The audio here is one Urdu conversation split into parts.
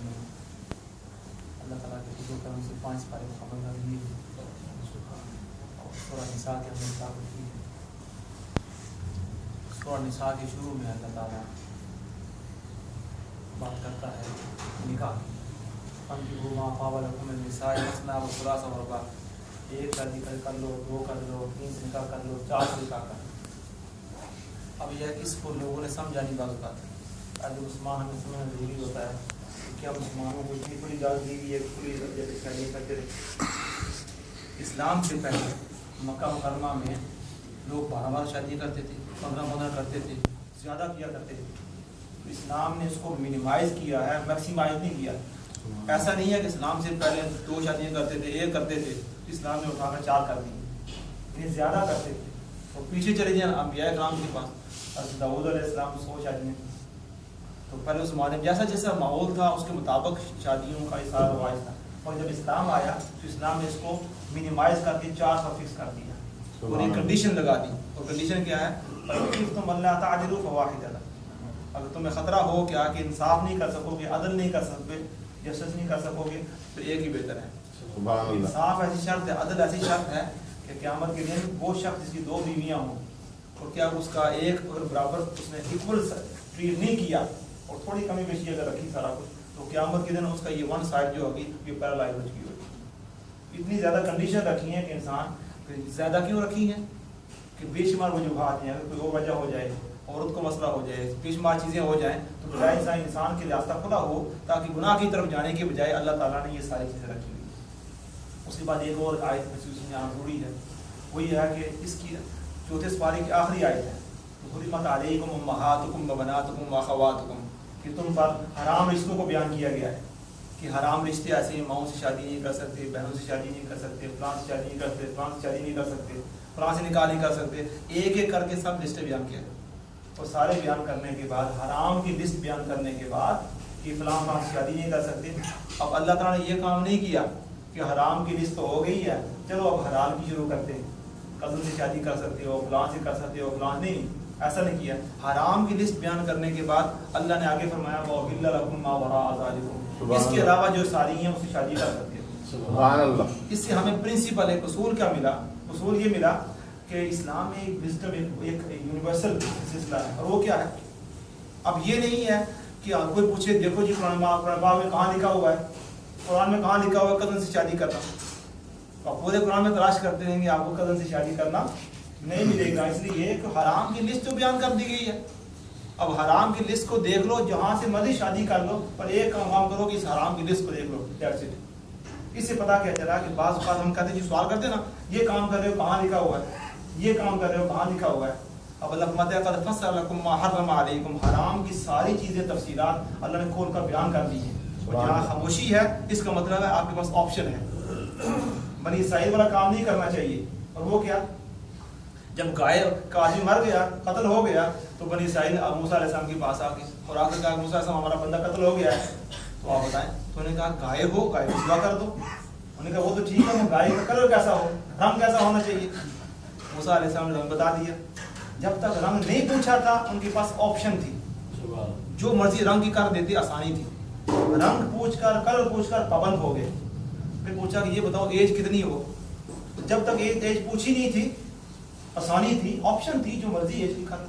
میں اللہ تعالیٰ کے فضل و کرم سے 5 پارے مکمل کر لیے اور سورہ نساء کے ہم نے تعلق کی ہے. سورہ نساء کے شروع میں اللہ تعالیٰ بات کرتا ہے نکاح کی. فانکحوا ما طاب لکم من النساء مثنی وثلاث ورباع. 1 شادی کر لو, 2 کر لو, 3 سے نکاح کر لو, 4 سے نکاح کر لو. اب یہ اس کو لوگوں نے سمجھا نہیں بات کرتے. آج مسلمان ہمیں سمجھنا ضروری ہوتا ہے کہ کیا مسلمانوں کو اتنی بڑی اجازت دی گئی ہے کھلی شادی کرتے رہے. اسلام سے پہلے مکہ مکرمہ میں لوگ 12 شادی کرتے تھے, 15 کرتے تھے, زیادہ کیا کرتے تھے. تو اسلام نے اس کو منیمائز کیا ہے, میکسیمائز نہیں کیا. ایسا نہیں ہے کہ اسلام سے پہلے 2 شادیاں کرتے تھے, 1 کرتے تھے, اسلام نے اٹھا کر 4 کر دی. انہیں زیادہ کرتے تھے. اور پیچھے چلے جائیں انبیاء کرام کے پاس, حضرت داؤد علیہ السلام 100 شادیاں. تو پہلے اس زمانے میں جیسا جیسا ماحول تھا اس کے مطابق شادیوں کا سارا رواج تھا. اور جب اسلام آیا تو اسلام نے اس کو منیمائز کر کے 4 پر فکس کر دیا اور ایک کنڈیشن لگا دی. اور کنڈیشن کیا ہے؟ تم اللہ تعدلوا فواحدہ. اگر تمہیں خطرہ ہو کہ انصاف نہیں کر سکو گے, عدل نہیں کر سکتے, جسٹس نہیں کر سکو گے, تو ایک ہی بہتر ہے. انصاف ایسی شرط ہے, عدل ایسی شرط ہے کہ قیامت کے دن وہ شخص جس کی 2 بیویاں ہوں اور کیا اس کا ایک اور برابر اس نے ایکول ٹریٹ نہیں کیا اور تھوڑی کمی بیشی اگر رکھی سارا کچھ, تو قیامت کے دن اس کا یہ 1 سائڈ جو ہوگی یہ پیرالائز ہو چکی ہوگی. اتنی زیادہ کنڈیشن رکھی ہیں کہ انسان زیادہ کیوں رکھی ہیں کہ بے شمار وجوہات ہیں. اگر کوئی اور وجہ ہو جائے, عورت کو مسئلہ ہو جائے, بے شمار چیزیں ہو جائیں, تو بجائے انسان کے راستہ کھلا ہو تاکہ گناہ کی طرف جانے کے بجائے اللہ تعالیٰ نے یہ ساری چیزیں رکھی ہوئی. اس کے بعد ایک اور آیت محسوس یہاں ضروری ہے, وہ یہ ہے کہ اس کی 4 سپارے کی آخری آیت ہے. حرمت علیکم امہاتکم وبناتکم واخواتکم, کہ تم پر حرام رشتوں کو بیان کیا گیا ہے کہ حرام رشتے ایسے ہیں, ماؤں سے شادی نہیں کر سکتے, بہنوں سے شادی نہیں کر سکتے, فلاں سے شادی نہیں کرتے, فلاں سے شادی نہیں کر سکتے, فلاں سے نکاح نہیں کر سکتے. ایک ایک کر کے سب لسٹیں بیان کیا. اور سارے بیان کرنے کے بعد, حرام کی لسٹ بیان کرنے کے بعد کہ فلاں فلاں سے شادی نہیں کر سکتے, اب اللہ تعالیٰ نے یہ کام نہیں کیا کہ حرام کی لسٹ تو ہو گئی ہے, چلو اب حلال کی شروع کرتے ہیں, کزن سے شادی کر سکتے ہو, فلاں سے کر سکتے ہو, فلاں نہیں, ایسا نہیں کیا. حرام کی لسٹ بیان کرنے کے بعد اللہ نے آگے فرمایا وَأُحِلَّ لَكُم مَّا وَرَاءَ ذَلِكُمْ, اس کے علاوہ جو ساری ہیں اس سے شادی کر سکتے ہیں. سبحان اللہ. اس سے ہمیں پرنسپل ایک اصول کیا ملا؟ اصول یہ ملا کہ اسلام میں ایک وزڈم, ایک یونیورسل سلسلہ ہے, اور وہ کیا ہے؟ اب یہ نہیں ہے کہ کوئی پوچھے دیکھو جی قرآن پاک میں کہاں لکھا ہوا ہے, قرآن میں کہاں لکھا ہوا ہے کزن سے شادی کرنا. آپ پورے قرآن میں تلاش کرتے رہیں گے, آپ کو کزن سے شادی کرنا نہیں ملے گا. اس لیے کہ حرام کی لسٹ جو بیان کر دی گئی ہے, اب حرام کی لسٹ کو دیکھ لو, جہاں سے مرضی شادی کر لو, پر ایک کام کرو کہ اس حرام کی لسٹ کو دیکھ لو. اس سے پتا کیا چلا کہ بعض اوقات ہم کہتے ہیں جو سوال کرتے ہیں نا, یہ کام کر رہے ہو کہاں لکھا ہوا ہے, یہ کام کر رہے ہو کہاں لکھا ہوا ہے. اب اللہ فرماتا ہے قد فصل لکم ما حرم علیکم, حرام کی ساری چیزیں تفصیلات اللہ نے کھول کر بیان کر دی ہیں. اور جہاں خاموشی ہے اس کا مطلب ہے آپ کے پاس آپشن ہے. بنی اسرائیل والا کام نہیں کرنا چاہیے. اور وہ کیا, جب گائے کا آدمی مر گیا, قتل ہو گیا, تو بنی اسرائیل موسیٰ علیہ السلام کے پاس آ گئے اور آ کے کہا موسیٰ علیہ السلام ہمارا بندہ قتل ہو گیا ہے, تو آپ بتائیں. تو انہوں نے کہا گائے ہو, گائے کو ذبح کر دو. انہوں نے کہا وہ تو ٹھیک ہے, وہ گائے کا کلر کیسا ہو, رنگ کیسا ہونا چاہیے. موسیٰ علیہ السلام نے رنگ بتا دیا. جب تک رنگ نہیں پوچھا تھا ان کے پاس آپشن تھی, جو مرضی رنگ کی کر دیتی, آسانی تھی. رنگ پوچھ کر کلر پوچھ کر پابند ہو گئے. پھر پوچھا کہ یہ بتاؤ ایج کتنی ہو, جب تک ایج پوچھی نہیں تھی آسانی تھی, آپشن تھی, جو مرضی ایج کی کر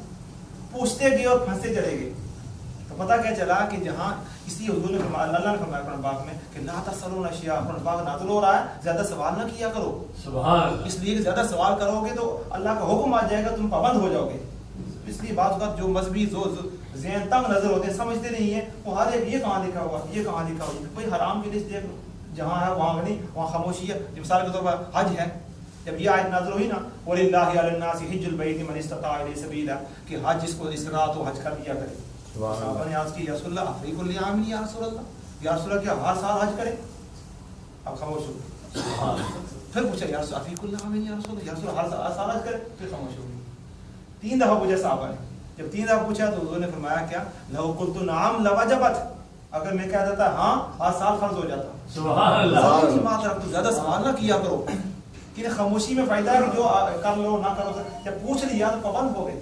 پوچھتے گئے اور پھنستے چلے گئے. تو پتہ کیا چلا کہ جہاں اسی حضور نے فرمایا, اللہ نے فرمایا قرآن پاک میں کہ لا تسألوا اشیاء, قرآن پاک نازل ہو رہا ہے, زیادہ سوال نہ کیا کرو. سبحان. اس لیے کہ زیادہ سوال کرو گے تو اللہ کا حکم آ جائے گا, تم پابند ہو جاؤ گے. اس لیے بعض اوقات جو مذہبی ذہن تنگ نظر ہوتے ہیں, سمجھتے نہیں ہیں, وہ ہر ایک یہ کہاں لکھا ہوا, یہ کہاں لکھا ہوا. کوئی حرام کی لسٹ دیکھ لو, جہاں ہے وہاں نہیں, وہاں خاموشی ہے. مثال کے طور پر حج ہے, جب یہ آیت نازل ہوئی نا وَلِلَّهِ عَلَى النَّاسِ حِجُّ الْبَيْتِ مَنِ اسْتَطَاعَ إِلَيْهِ سَبِيلًا, کہ حج جس کو استطاعت ہو حج کر لیا کرے. صحابہ نے عرض کی یا رسول اللہ افی کل عام یا رسول اللہ, یا رسول اللہ کیا ہر سال حج کرے؟ اب خاموش ہو. پھر پوچھا یا رسول افی کل عام یا رسول اللہ, یا رسول اللہ ہر سال حج کرے؟ پھر خاموش ہو. 3 دفعہ پوچھا صحابہ نے. جب 3 دفعہ پوچھا تو حضور نے فرمایا کیا, لو قلت نعم لوجبت, اگر میں کہہ دیتا ہاں ہر سال فرض ہو جاتا. سبحان اللہ. زیادہ سوال نہ کیا کرو, کہ خاموشی میں فائدہ ہے کہ جو کر لو نہ کرو, جب پوچھ لیا تو پابند ہو گئے.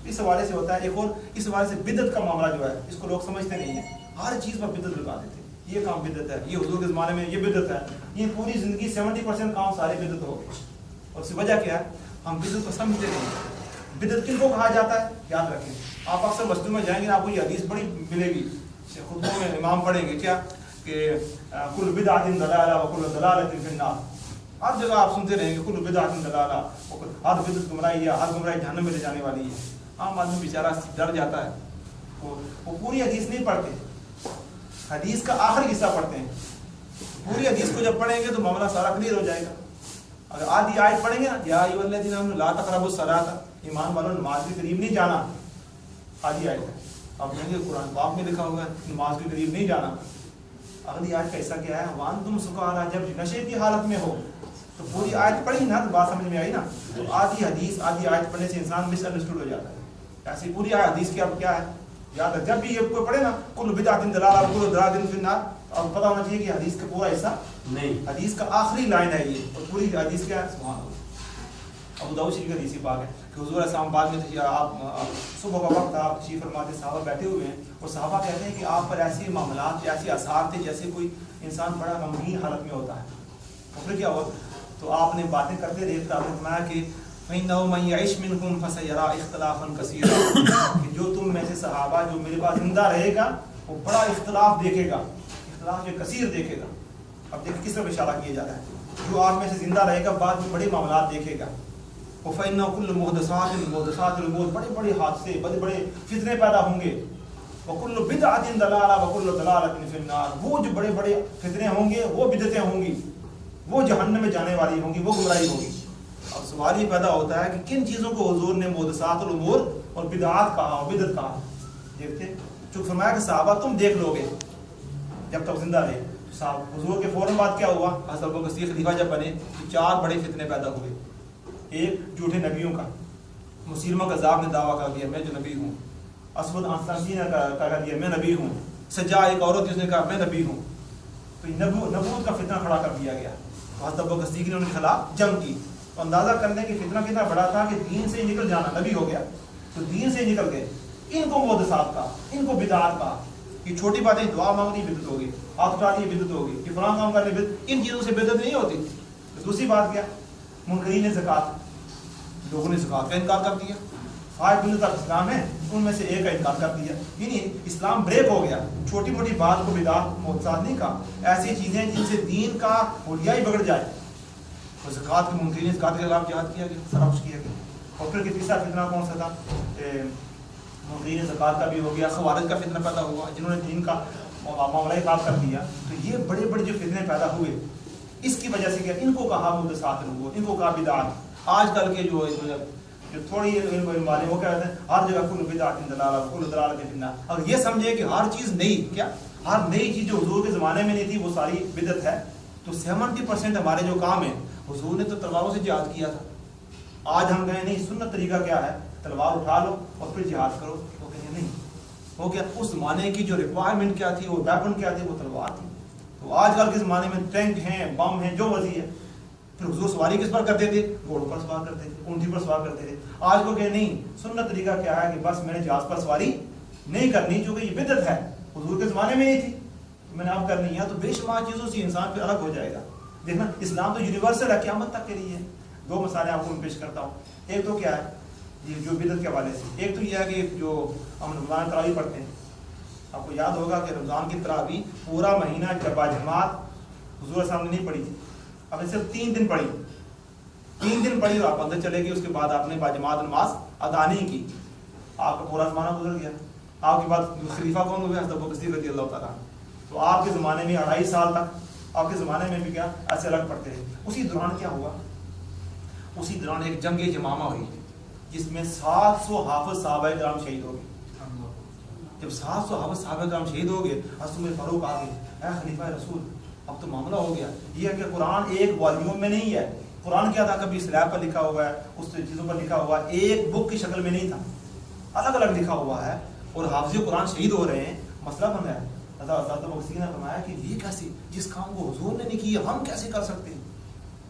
اس حوالے سے ہوتا ہے. ایک اور اس حوالے سے بدعت کا معاملہ جو ہے اس کو لوگ سمجھتے نہیں ہیں, ہر چیز پر بدعت لگا دیتے. یہ کام بدعت ہے، یہ حضور کے زمانے میں یہ بدعت ہے، یہ پوری زندگی 70% کام سارے بدعت ہو گئے. اور اس کی وجہ کیا ہے؟ ہم بدعت کو سمجھتے نہیں. بدعت کن کو کہا جاتا ہے؟ یاد رکھیں. آپ اکثر مسجد میں جائیں گے آپ کو یہ حدیث بڑی ملے گی، خطبوں میں امام پڑھیں گے کیا کہ کل بدعۃ ضلالہ وکل ضلالۃ فی النار. ہر جگہ آپ سنتے رہیں گے کل بدعۃ ضلالہ، ہر بدعت گمراہی ہے، ہر گمراہی جہنم میں لے جانے والی ہے. عام آدمی بیچارہ ڈر جاتا ہے، وہ پوری حدیث نہیں پڑھتے، حدیث کا آخری حصہ پڑھتے ہیں. پوری حدیث کو جب پڑھیں گے تو معاملہ سارا کلیئر ہو جائے گا. اگر آدھی آیت پڑھیں گے نا یا ایھا الذین آمنوا لا تقربوا الصلاۃ، ایمان والوں نماز کے قریب نہیں جانا، آدھی آیت ہے. آپ کہیں گے قرآن پاک میں لکھا ہوا ہے نماز کے قریب نہیں جانا. اگلی آیت کا حصہ کیا ہے؟ وانتم سکارا، جب نشے کی حالت میں ہو. تو پوری آیت پڑھی نا تو بات سمجھ میں آئی نا. تو آدھی حدیث آدھی آیت پڑھنے سے انسان مس انڈرسٹوڈ ہو جاتا ہے. ایسی پوری حدیث کی اب کیا ہے یاد ہے، جب بھی یہ کوئی پڑھے نا کل بدعۃ ضلالہ وکل ضلالۃ فی النار، اب پتہ ہونا چاہیے کہ حدیث کا پورا حصہ نہیں، حدیث کا آخری لائن ہے یہ. اور پوری حدیث کیا ہے؟ سبحان اللہ. ابو داؤد شریف کا حدیث پاک ہے کہ حضور علیہ السلام بعد میں آپ صبح کا وقت آپ تشریف فرما کے صحابہ بیٹھے ہوئے ہیں اور صحابہ کہتے ہیں کہ آپ پر ایسے معاملات ایسے آثار تھے جیسے کوئی انسان بڑا غمگین حالت میں ہوتا ہے. اور پھر کیا ہوا؟ تو آپ نے باتیں کرتے رہے تو آپ نے فرمایا کہ فَإِنَّهُ مَن يَعِشْ مِنْكُمْ فَسَيَرَىٰ اخْتِلَافًا كَثِيرًا، کہ جو تم میں سے صحابہ جو میرے پاس زندہ رہے گا وہ بڑا اختلاف دیکھے گا، اختلاف کثیر دیکھے گا. اب دیکھیں کس طرح اشارہ کیا جاتا ہے، جو آپ میں سے زندہ رہے گا بعد میں بڑے معاملات دیکھے گا. وَفَإِنَّ كُلُّ مُحْدَثَاتٍ الْأُمُورِ، بڑے بڑے حادثے بڑے بڑے فتنے پیدا ہوں گے. وَكُلُّ بِدْعَةٍ ضَلَالَةٍ وَكُلُّ ضَلَالَةٍ فِي النَّارِ، وہ جو بڑے بڑے فتنے ہوں گے وہ بدعتیں ہوں گی، وہ جہنم میں جانے والی ہوں گی، وہ گمراہی ہوگی. اب سوال یہ پیدا ہوتا ہے کہ کن چیزوں کو حضور نے محدثات الامور اور بدعات کہا اور بدعت کہا؟ دیکھتے چونکہ فرمایا کہ صحابہ تم دیکھ لو گے جب تک زندہ رہے. صاحب حضور کے فوراً بعد کیا ہوا؟ حضرت ابوبکر صدیق خلیفہ جب بنے تو 4 بڑے فتنے پیدا ہوئے. ایک جھوٹے نبیوں کا، مسیلمہ کذاب نے دعویٰ کر دیا میں جو نبی ہوں. اسود انصاری نے کہا دیا میں نبی ہوں. سجا ایک عورت جس نے کہا میں نبی ہوں. تو نبوت کا فتنہ کھڑا کر دیا گیا. حضرت ابوبکر صدیق نے ان کے خلاف جنگ کی. تو اندازہ کرنے کہ فتنہ کتنا بڑا تھا کہ دین سے ہی نکل جانا، نبی ہو گیا تو دین سے ہی نکل گئے. ان کو محدثات کا، ان کو بدعات کا. یہ چھوٹی باتیں دعا مانگنی بدعت ہوگی، ہاتھ اٹھانی بدعت ہوگی، کہ فلاں کام کرنے بدعت، ان چیزوں سے بدعت نہیں ہوتی. دوسری بات کیا؟ منکرین زکوٰۃ، لوگوں نے زکوٰۃ کا انکار کر دیا. 5 بدعت اسلام ہے ان میں سے ایک کا انکار کر دیا، یعنی اسلام بریک ہو گیا. چھوٹی موٹی بات کو بدعت محدثات نہیں کہا، ایسی چیزیں جن سے دین کا حلیہ ہی بگڑ جائے. اور زکوٰۃ کے منکرین زکوٰۃ کے خلاف جہاد کیا گیا، فراموش کیا گیا. اور پھر تیسرا فتنہ کون سا تھا؟ منکرین زکوٰۃ کا بھی ہو گیا. خوارج کا فتنہ پیدا ہوا جنہوں نے دین کا معاملہ خاص کر دیا. تو یہ بڑے بڑے جو فتنے پیدا ہوئے اس کی وجہ سے کیا ان کو کہا محدثات الامور، ان کو کہا بدعات. آج کل کے جو تھوڑی علم والے وہ کیا کہتے ہیں ہر جگہ کل بدعۃ ضلالہ کل ضلالۃ فی النار. اگر یہ سمجھے کہ ہر چیز نئی، کیا ہر نئی چیز جو حضور کے زمانے میں نہیں تھی وہ ساری بدعت ہے، تو 70% ہمارے جو کام ہیں حضور نے تو تلواروں سے جہاد کیا تھا. آج ہم کہیں نہیں سنت طریقہ کیا ہے؟ تلوار اٹھا لو اور پھر جہاد کرو. وہ کہیں نہیں، وہ کیا اس زمانے کی جو ریکوائرمنٹ کیا تھی، وہ ویپن کیا تھی، وہ تلوار تھی. تو آج کل کے زمانے میں ٹینک ہیں، بم ہیں، جو وزی ہے. پھر حضور سواری کس پر کرتے تھے؟ گھوڑوں پر سوار کرتے تھے، اونٹی پر سوار کرتے تھے. آج کو کہ نہیں سنت طریقہ کیا ہے کہ بس میں نے جہاز پر سواری نہیں کرنی چونکہ یہ بدعت ہے، حضور کے زمانے میں نہیں تھی، میں نے اب کرنی ہے. تو بے شمار چیزوں سے انسان پھر الگ ہو جائے گا. دیکھنا اسلام تو یونیورسل ہے، قیامت تک کے لیے ہے. 2 مثالیں آپ کو میں پیش کرتا ہوں. ایک تو کیا ہے یہ جو بدعت کے حوالے سے، ایک تو یہ ہے کہ جو ہم رمضان تراویح پڑھتے ہیں، آپ کو یاد ہوگا کہ رمضان کی تراویح پورا مہینہ جب جماعت حضور صاحب نے نہیں پڑھی تھی. اب صرف 3 دن پڑھی، 3 دن پڑھی اور آپ اندر چلے گئے. اس کے بعد آپ نے باجماعت نماز ادا نہیں کی، آپ کا پورا زمانہ گزر گیا. آپ کے بعد خلیفہ کون ہوئے؟ حضرت ابوبکر صدیق رضی اللہ تعالیٰ. تو آپ کے زمانے میں 2.5 سال تک آپ کے زمانے میں بھی کیا ایسے الگ پڑھتے رہے. اسی دوران کیا ہوا؟ اسی دوران ایک جنگ جمامہ ہوئی جس میں 700 حافظ صحابہ کرام شہید ہو گئے. جب 700 حافظ صحابہ کرام شہید ہو گئے، حضرت عمر فاروق آ گئے، اے خلیفہ رسول اب تو معاملہ ہو گیا. یہ ہے کہ قرآن ایک والیوم میں نہیں ہے. قرآن کیا تھا؟ کبھی سلیب پر لکھا ہوا ہے، اس چیزوں پر لکھا ہوا ہے، ایک بک کی شکل میں نہیں تھا، الگ الگ لکھا ہوا ہے. اور حافظ قرآن شہید ہو رہے ہیں، مسئلہ بن رہا ہے. حضرت ابوبکر نے فرمایا کہ یہ کیسے، جس کام کو حضور نے نہیں کیا ہم کیسے کر سکتے ہیں؟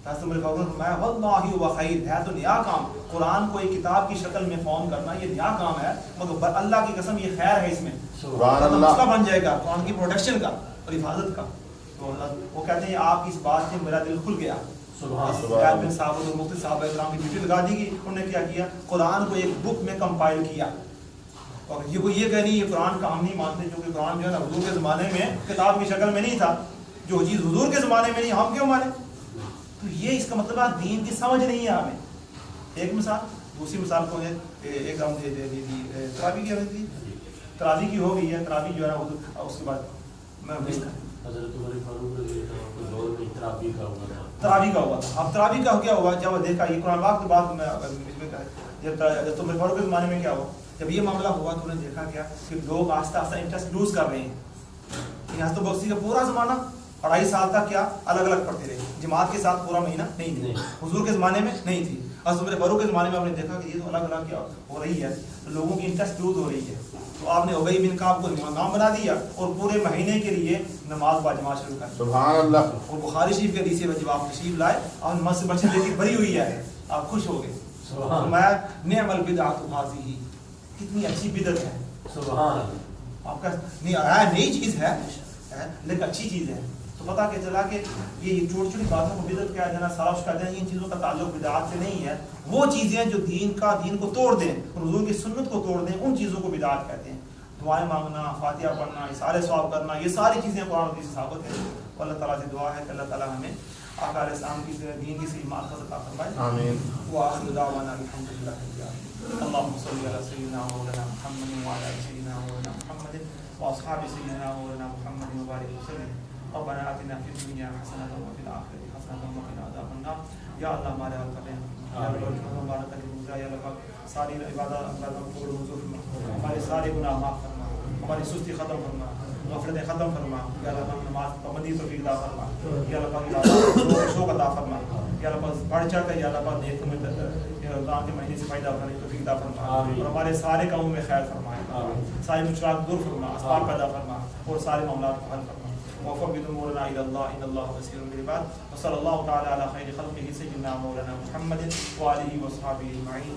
حضرت عمر فاروق نے فرمایا واللہ ہوا خیر، ہے تو نیا کام، قرآن کو ایک کتاب کی شکل میں فارم کرنا یہ نیا کام ہے، مگر اللہ کی قسم یہ خیر ہے، اس میں مسئلہ بن جائے گا قرآن کی پروٹیکشن کا. اور حفاظت کا. تو وہ کہتے ہیں آپ کی اس بات سے میرا دل کھل گیا. سبحان بن صاحب اور مفتی صاحب اکرام کی ڈیوٹی لگا دی گئی. انہوں نے کیا کیا, قرآن کو ایک بک میں کمپائل کیا. اور یہ کہہ نہیں یہ قرآن کا ہم نہیں مانتے, جو کہ قرآن جو ہے نا حضور کے زمانے میں کتاب کی شکل میں نہیں تھا. جو چیز حضور کے زمانے میں نہیں ہم کیوں مانیں؟ تو یہ اس کا مطلب ہے دین کی سمجھ نہیں ہے ہمیں. ایک مثال. دوسری مثال کو ایک ہم دے دی تراویح کی ہوئی تھی, تراویح کی ہو گئی ہے. تراویح جو ہے نا اس کے بعد میں حضرت عمر فاروق رضی اللہ عنہ کے دور میں تراویح کا ہوا تھا. تراویح کا ہوا تھا. اب تراویح کا کیا ہوا جب دیکھا یہ قرآن پاک کے بعد میں جب عمر فاروق کے زمانے میں کیا ہوا, جب یہ معاملہ ہوا تو انہوں نے دیکھا کیا کہ لوگ آہستہ آہستہ انٹرسٹ لوز کر رہے ہیں. یہاں تو بخشی کا پورا زمانہ 2.5 سال تک کیا الگ الگ پڑھتے رہے, جماعت کے ساتھ پورا مہینہ نہیں تھی. حضور کے زمانے میں نہیں تھی. حضرت عمر فاروق کے زمانے میں آپ نے دیکھا کہ یہ تو الگ الگ کیا ہو رہی ہے, لوگوں کی انٹرسٹ لوز ہو رہی ہے. تو آپ نے ابی بن کعب کو امام بنا دیا اور پورے مہینے کے لیے نماز باجماعت شروع کر دی. سبحان اللہ. اور بخاری شریف کے حدیث ہے جب آپ تشریف لائے آپ نے مسجد بچے دیکھی بھری ہوئی ہے, آپ خوش ہو گئے. فرمایا نعم البدعۃ ھذہ, کتنی اچھی بدعت ہے. سبحان اللہ. آپ کا نئی چیز ہے لیکن اچھی چیز ہے. تو پتہ کہ چلا کہ یہ چھوٹی چھوٹی باتوں کو بدعت کہا جانا, سرف کہا جانا, ان چیزوں کا تعلق بدعات سے نہیں ہے. وہ چیزیں جو دین کو توڑ دیں, حضور کی سنت کو توڑ دیں, ان چیزوں کو بدعات کہتے ہیں. دعائیں مانگنا, فاتحہ پڑھنا, اِصال ثواب کرنا, یہ ساری چیزیں قرآن و حدیث سے ثابت ہیں. اللہ تعالیٰ سے دعا ہے کہ اللہ تعالیٰ ہمیں آقا علیہ السلام کی دین کی صحیح معرفت عطا فرمائے. آمین. وآخر دعوانا الحمدللہ رب العالمین. اللهم صل على سيدنا مولانا محمد وعلى آل سيدنا مولانا محمد وأصحاب سيدنا مولانا محمد وبارك وسلم. ربنا آتنا في الدنيا حسنة وفي الآخرة حسنة وقنا عذاب النار. یا اللہ ہمارے حال کریں, یا اللہ ہمارا کریم, یا اللہ ساری عبادات قبول منظور فرما, ہمارے سارے گناہ معاف فرما, ہماری سستی ختم فرما, غفلتیں ختم فرما. یا اللہ ہم نماز پابندی توفیق عطا فرما. یا اللہ شوق عطا فرما. یا اللہ بڑھ چڑھ کر یا اللہ نیکوں میں رمضان کے مہینے سے فائدہ اٹھانے کی توفیق عطا فرما, اور ہمارے سارے کاموں میں خیر فرمائے, سارے مشکلات دور فرما, اسباب پیدا فرما, اور سارے معاملات کو حل فرما. وفوض امورنا الى الله ان الله بصير بالعباد. وصلى الله تعالى على خير خلقه سيدنا مولانا محمد وآله وصحبه اجمعين.